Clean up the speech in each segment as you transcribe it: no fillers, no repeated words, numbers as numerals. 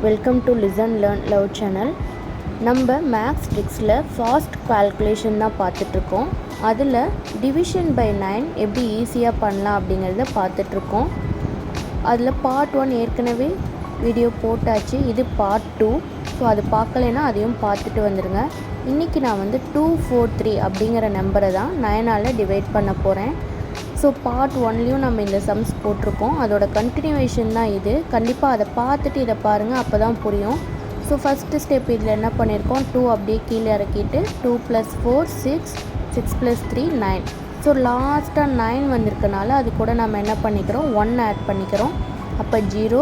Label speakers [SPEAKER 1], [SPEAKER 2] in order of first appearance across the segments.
[SPEAKER 1] Welcome to listen learn love channel. நம்ம maths ட்ரிக்ஸில் fast calculation தான் பார்த்துட்ருக்கோம். அதில் டிவிஷன் பை 9 எப்படி ஈஸியாக பண்ணலாம் அப்படிங்கிறத பார்த்துட்ருக்கோம். அதில் பார்ட் 1 ஏற்கனவே வீடியோ போட்டாச்சு. இது பார்ட் 2. ஸோ அது பார்க்கலைன்னா அதையும் பார்த்துட்டு வந்துடுங்க. இன்றைக்கி நான் 243 அப்படிங்கிற நம்பரை தான் 9ஆல் டிவைட் பண்ண போகிறேன். ஸோ பார்ட் 1லேயும் நம்ம இந்த சம்ஸ் போட்டிருக்கோம். அதோட கண்டினியூவேஷன் தான் இது. கண்டிப்பாக அதை பார்த்துட்டு இதை பாருங்கள், அப்போ தான் புரியும். ஸோ ஃபஸ்ட்டு ஸ்டெப் இதில் என்ன பண்ணியிருக்கோம், 2 அப்படியே கீழே இறக்கிட்டு 2 + 4 6 6 + 3 9. ஸோ லாஸ்ட்டாக 9 வந்திருக்கனால அது கூட நம்ம என்ன பண்ணிக்கிறோம், 1 ஆட் பண்ணிக்கிறோம். அப்போ 0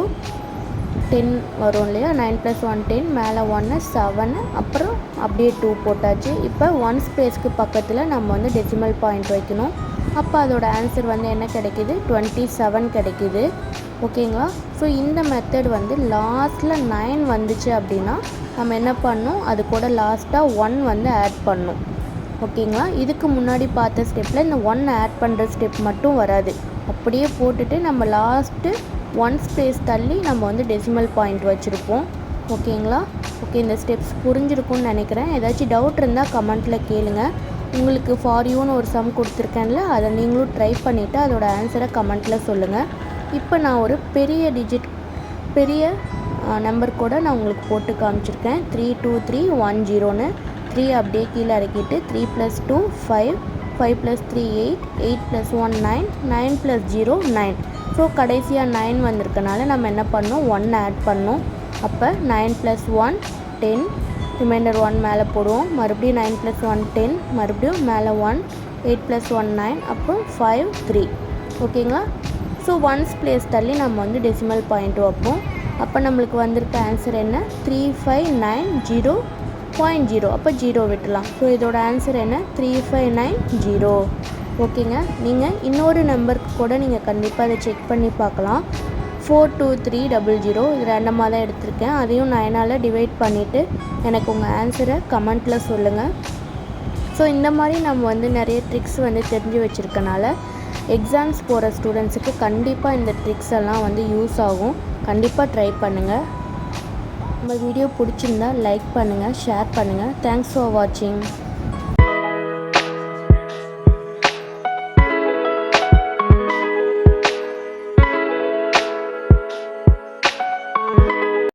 [SPEAKER 1] 10 வரும் இல்லையா. 9 + 1 10, மேலே 1 7, அப்புறம் அப்படியே 2 போட்டாச்சு. இப்போ 1 ஸ்பேஸ்க்கு பக்கத்தில் நம்ம டெசிமல் பாயிண்ட் வைக்கணும். அப்போ அதோட ஆன்சர் என்ன கிடைக்கிது, 27 கிடைக்கிது. ஓகேங்களா. ஸோ இந்த மெத்தட் லாஸ்ட்டில் 9 வந்துச்சு அப்படின்னா நம்ம என்ன பண்ணணும், அது கூட லாஸ்ட்டாக 1 ஆட் பண்ணணும். ஓகேங்களா. இதுக்கு முன்னாடி பார்த்த ஸ்டெப்பில் இந்த 1 ஆட் பண்ணுற ஸ்டெப் மட்டும் வராது. அப்படியே போட்டுட்டு நம்ம லாஸ்ட்டு 1 ஸ்பேஸ் தள்ளி நம்ம டெசிமல் பாயிண்ட் வச்சுருப்போம். ஓகேங்களா. ஓகே, இந்த ஸ்டெப்ஸ் புரிஞ்சிருக்கும்னு நினைக்கிறேன். ஏதாச்சும் டவுட் இருந்தால் கமெண்ட்டில் கேளுங்க. உங்களுக்கு ஃபார் யூன்னு ஒரு சம் கொடுத்துருக்கேன்ல, அதை நீங்களும் ட்ரை பண்ணிவிட்டு அதோட ஆன்சரை கமெண்ட்டில் சொல்லுங்கள். இப்போ நான் ஒரு பெரிய நம்பர் கூட நான் உங்களுக்கு போட்டு காமிச்சிருக்கேன். 32310ன்னு 3 அப்படியே கீழே இறக்கிட்டு 3 + 2 5 5 + 3 8 8 + 1 9 9 + 0 9. ஸோ கடைசியாக 9 வந்திருக்கனால நம்ம என்ன பண்ணோம், 1 ஆட் பண்ணோம். அப்போ 9 + 1 10, ரிமைண்டர் 1 மேலே போடுவோம். மறுபடியும் 9 + 1 10, மறுபடியும் மேலே 1 8 + 1 9, அப்புறம் 5 3. ஓகேங்களா. ஸோ 1 ஸ்பேஸ் தள்ளி நம்ம டெசிமல் பாயிண்ட் வைப்போம். அப்போ நம்மளுக்கு வந்திருக்க ஆன்சர் என்ன, 3590.0. அப்போ 0 விட்டுலாம். ஸோ இதோட ஆன்சர் என்ன, 3590. ஓகேங்க. நீங்கள் இன்னொரு நம்பருக்கு கூட நீங்கள் கண்டிப்பாக அதை செக் பண்ணி பார்க்கலாம். 42300 இது ரேண்டமாக தான் எடுத்திருக்கேன். அதையும் 9ஆல் டிவைட் பண்ணிவிட்டு எனக்கு உங்கள் ஆன்சரை கமெண்ட்டில் சொல்லுங்கள். ஸோ இந்த மாதிரி நம்ம நிறைய ட்ரிக்ஸ் தெரிஞ்சு வச்சுருக்கனால எக்ஸாம்ஸ் போகிற ஸ்டூடெண்ட்ஸுக்கு கண்டிப்பாக இந்த ட்ரிக்ஸ் எல்லாம் யூஸ் ஆகும். கண்டிப்பாக ட்ரை பண்ணுங்கள். நம்ம வீடியோ பிடிச்சிருந்தா லைக் பண்ணுங்கள், ஷேர் பண்ணுங்கள். தேங்க்ஸ் ஃபார் வாட்சிங்.